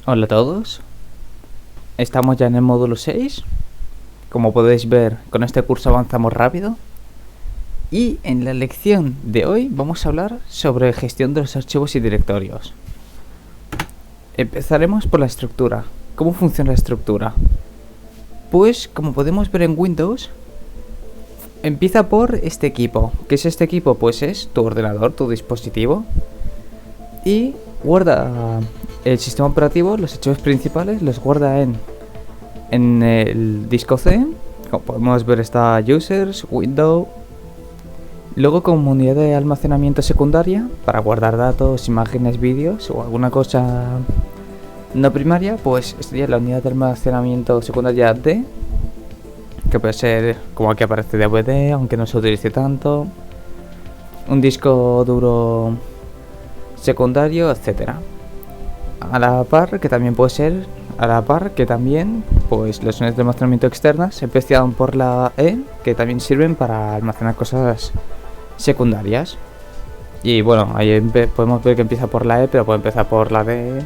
Hola a todos, estamos ya en el módulo 6. Como podéis ver, con este curso avanzamos rápido. Y en la lección de hoy vamos a hablar sobre gestión de los archivos y directorios. Empezaremos por la estructura. ¿Cómo funciona la estructura? Pues como podemos ver en Windows, empieza por este equipo. ¿Qué es este equipo? Pues es tu ordenador, tu dispositivo. Y guarda el sistema operativo, los archivos principales, los guarda en el disco C. Como podemos ver está Users, Windows. Luego como unidad de almacenamiento secundaria para guardar datos, imágenes, vídeos o alguna cosa no primaria, pues sería la unidad de almacenamiento secundaria D, que puede ser como aquí aparece DVD, aunque no se utilice tanto, un disco duro secundario, etcétera. A la par que también pues las unidades de almacenamiento externas se empiezan por la E, que también sirven para almacenar cosas secundarias. Y bueno, ahí podemos ver que empieza por la E, pero puede empezar por la D.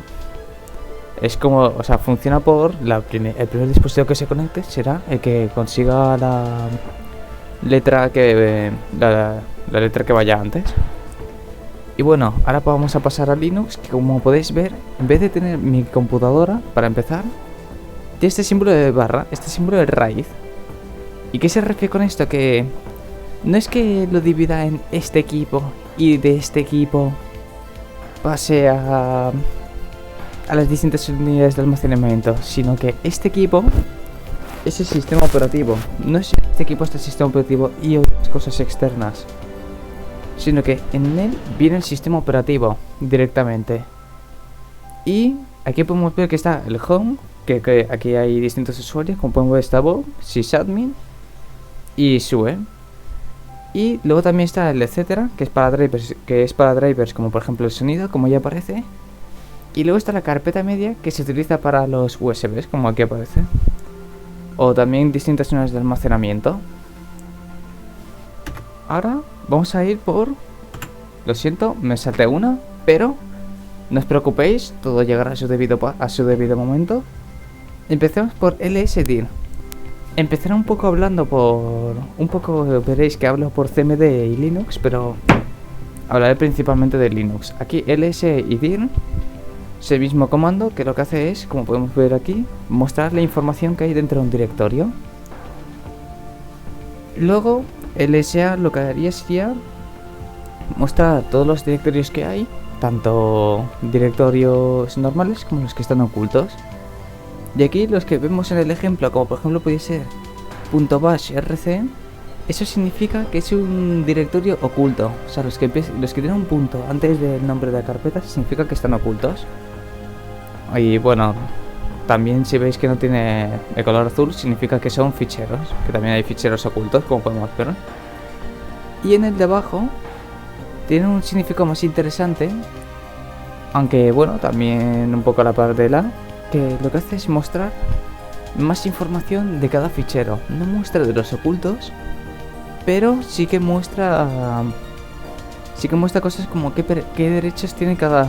Es como, o sea, funciona por el primer dispositivo que se conecte será el que consiga la letra la letra que vaya antes. Y bueno, ahora vamos a pasar a Linux, que como podéis ver, en vez de tener mi computadora, para empezar, tiene este símbolo de barra, este símbolo de raíz. ¿Y qué se refiere con esto? Que no es que lo divida en este equipo y de este equipo pase a las distintas unidades de almacenamiento, sino que este equipo es el sistema operativo. No es este equipo, este sistema operativo y otras cosas externas, sino que en él viene el sistema operativo directamente. Y aquí podemos ver que está el home, que aquí hay distintos usuarios, como podemos ver está Bob, sysadmin y Sue. Y luego también está el etcétera, que es para drivers como por ejemplo el sonido, como ya aparece. Y luego está la carpeta media, que se utiliza para los USBs, como aquí aparece. O también distintas unidades de almacenamiento. Ahora vamos a ir por... Lo siento, me salté una, pero no os preocupéis, todo llegará a su debido momento. Empecemos por LSDIR. Empezaré un poco hablando veréis que hablo por CMD y Linux, pero hablaré principalmente de Linux. Aquí ls y dir es el mismo comando, que lo que hace es, como podemos ver aquí, mostrar la información que hay dentro de un directorio. Luego LSA lo que haría sería mostrar todos los directorios que hay, tanto directorios normales como los que están ocultos. Y aquí los que vemos en el ejemplo, como por ejemplo puede ser .bash rc, eso significa que es un directorio oculto. O sea, los que tienen un punto antes del nombre de la carpeta significa que están ocultos. Y bueno, también si veis que no tiene el color azul significa que son ficheros, que también hay ficheros ocultos, como podemos ver. Y en el de abajo tiene un significado más interesante, aunque bueno, también un poco a la par de la, que lo que hace es mostrar más información de cada fichero. No muestra de los ocultos, pero sí que muestra cosas como qué derechos tiene cada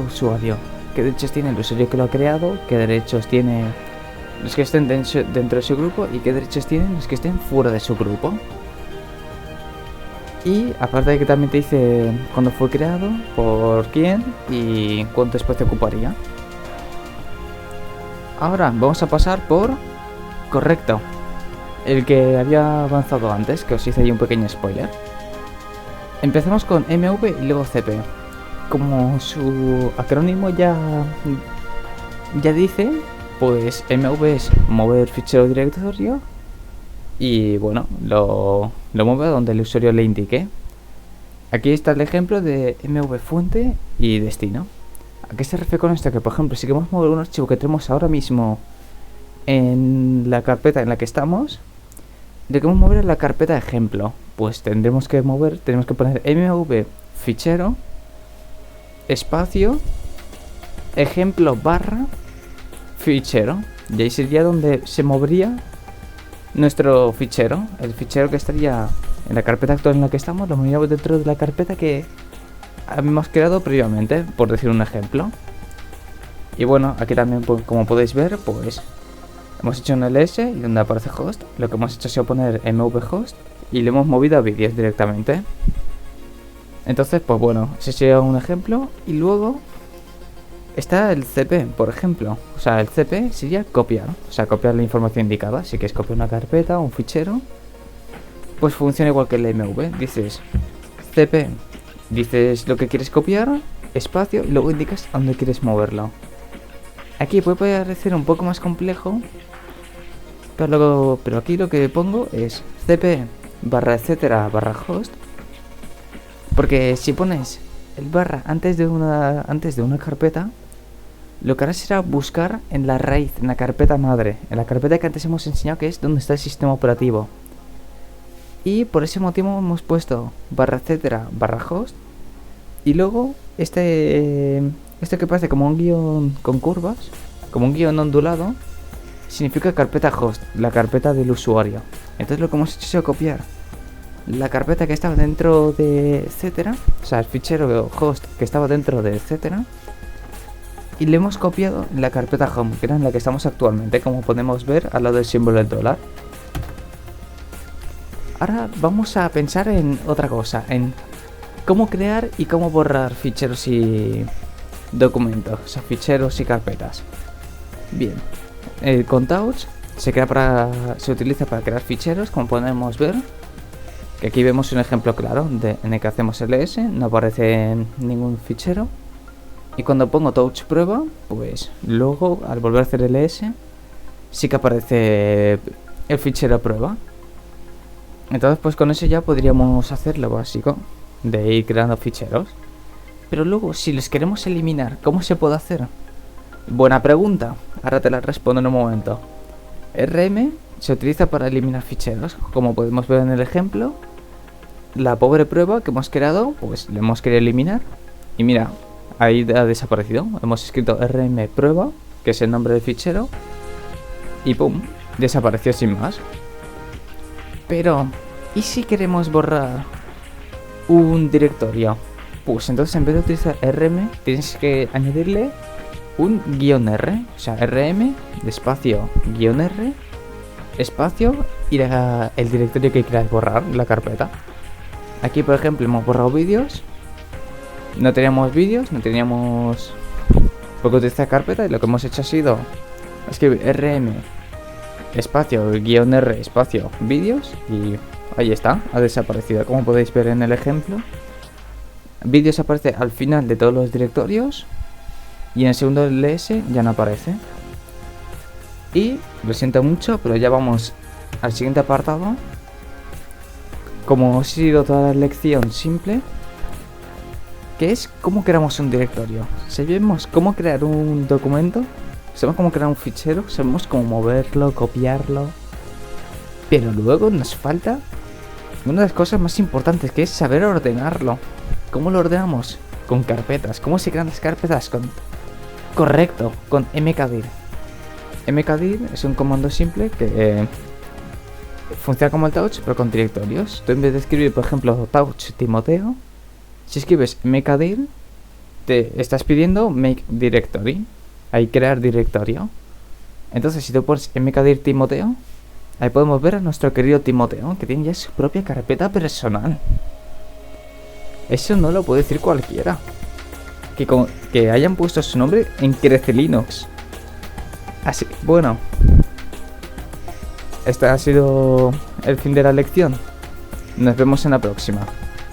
usuario, qué derechos tiene el usuario que lo ha creado, qué derechos tiene los que estén dentro de su grupo y qué derechos tienen los que estén fuera de su grupo. Y aparte de que también te dice cuándo fue creado, por quién y cuánto espacio ocuparía. Ahora vamos a pasar por correcto, el que había avanzado antes, que os hice ahí un pequeño spoiler. Empezamos con MV y luego CP. Como su acrónimo ya dice, pues MV es mover fichero directorio y bueno, lo mueve a donde el usuario le indique. Aquí está el ejemplo de MV fuente y destino. ¿A qué se refiere con esto? Que por ejemplo, si queremos mover un archivo que tenemos ahora mismo en la carpeta en la que estamos, le queremos mover a la carpeta ejemplo, pues tenemos que poner mv fichero espacio ejemplo barra fichero, y ahí sería donde se movería nuestro fichero. El fichero que estaría en la carpeta actual en la que estamos lo moveríamos dentro de la carpeta que hemos creado previamente, por decir un ejemplo. Y bueno, aquí también, pues, como podéis ver, pues hemos hecho un ls y donde aparece host, lo que hemos hecho ha sido poner mvhost y le hemos movido a vídeos directamente. Entonces, pues bueno, ese sería un ejemplo. Y luego está el cp, por ejemplo. O sea, el cp sería copiar, o sea, copiar la información indicada. Si quieres copiar una carpeta o un fichero, pues funciona igual que el mv. Dices cp, dices lo que quieres copiar, espacio, y luego indicas a dónde quieres moverlo. Aquí puede parecer un poco más complejo, pero aquí lo que pongo es cp barra etcétera barra host, porque si pones el barra antes de una carpeta, lo que hará será buscar en la raíz, en la carpeta madre, en la carpeta que antes hemos enseñado, que es donde está el sistema operativo. Y por ese motivo hemos puesto barra etcétera barra host, y luego este que parece como un guión con curvas, como un guión ondulado, significa carpeta host, la carpeta del usuario. Entonces lo que hemos hecho es copiar la carpeta que estaba dentro de etcétera, o sea, el fichero host que estaba dentro de etcétera, y le hemos copiado en la carpeta home, que era en la que estamos actualmente, como podemos ver al lado del símbolo del dólar. Ahora vamos a pensar en otra cosa, en cómo crear y cómo borrar ficheros y documentos, o sea, ficheros y carpetas. Bien, el Countouch se utiliza para crear ficheros, como podemos ver. Que aquí vemos un ejemplo claro en el que hacemos ls, no aparece ningún fichero. Y cuando pongo touch prueba, pues luego al volver a hacer ls, sí que aparece el fichero prueba. Entonces pues con eso ya podríamos hacer lo básico de ir creando ficheros. Pero luego, si los queremos eliminar, ¿cómo se puede hacer? Buena pregunta, ahora te la respondo en un momento. rm se utiliza para eliminar ficheros, como podemos ver en el ejemplo. La pobre prueba que hemos creado, pues la hemos querido eliminar. Y mira, ahí ha desaparecido. Hemos escrito rm prueba, que es el nombre del fichero, y pum, desapareció sin más. Pero, ¿y si queremos borrar un directorio? Pues entonces en vez de utilizar rm, tienes que añadirle un guión r, o sea, rm, espacio, guión r, espacio, y el directorio que quieras borrar, la carpeta. Aquí, por ejemplo, hemos borrado vídeos. No teníamos vídeos, no teníamos por qué utilizar carpeta, y lo que hemos hecho ha sido escribir rm, espacio, guión r, espacio, vídeos, y ahí está, ha desaparecido, como podéis ver en el ejemplo. Vídeos aparece al final de todos los directorios, y en el segundo ls ya no aparece. Y lo siento mucho, pero ya vamos al siguiente apartado. Como ha sido toda la lección simple, que es cómo creamos un directorio. Sabemos cómo crear un documento, sabemos cómo crear un fichero, sabemos cómo moverlo, copiarlo, pero luego nos falta una de las cosas más importantes, que es saber ordenarlo. ¿Cómo lo ordenamos? Con carpetas. ¿Cómo se crean las carpetas? Correcto, con mkdir. Mkdir es un comando simple que funciona como el touch, pero con directorios. Tú, en vez de escribir, por ejemplo, touch Timoteo, si escribes mkdir, te estás pidiendo make directory, ahí crear directorio. Entonces, si tú pones mkdir Timoteo, ahí podemos ver a nuestro querido Timoteo, que tiene ya su propia carpeta personal. Eso no lo puede decir cualquiera. Que hayan puesto su nombre en Crece Linux. Así, bueno, este ha sido el fin de la lección. Nos vemos en la próxima.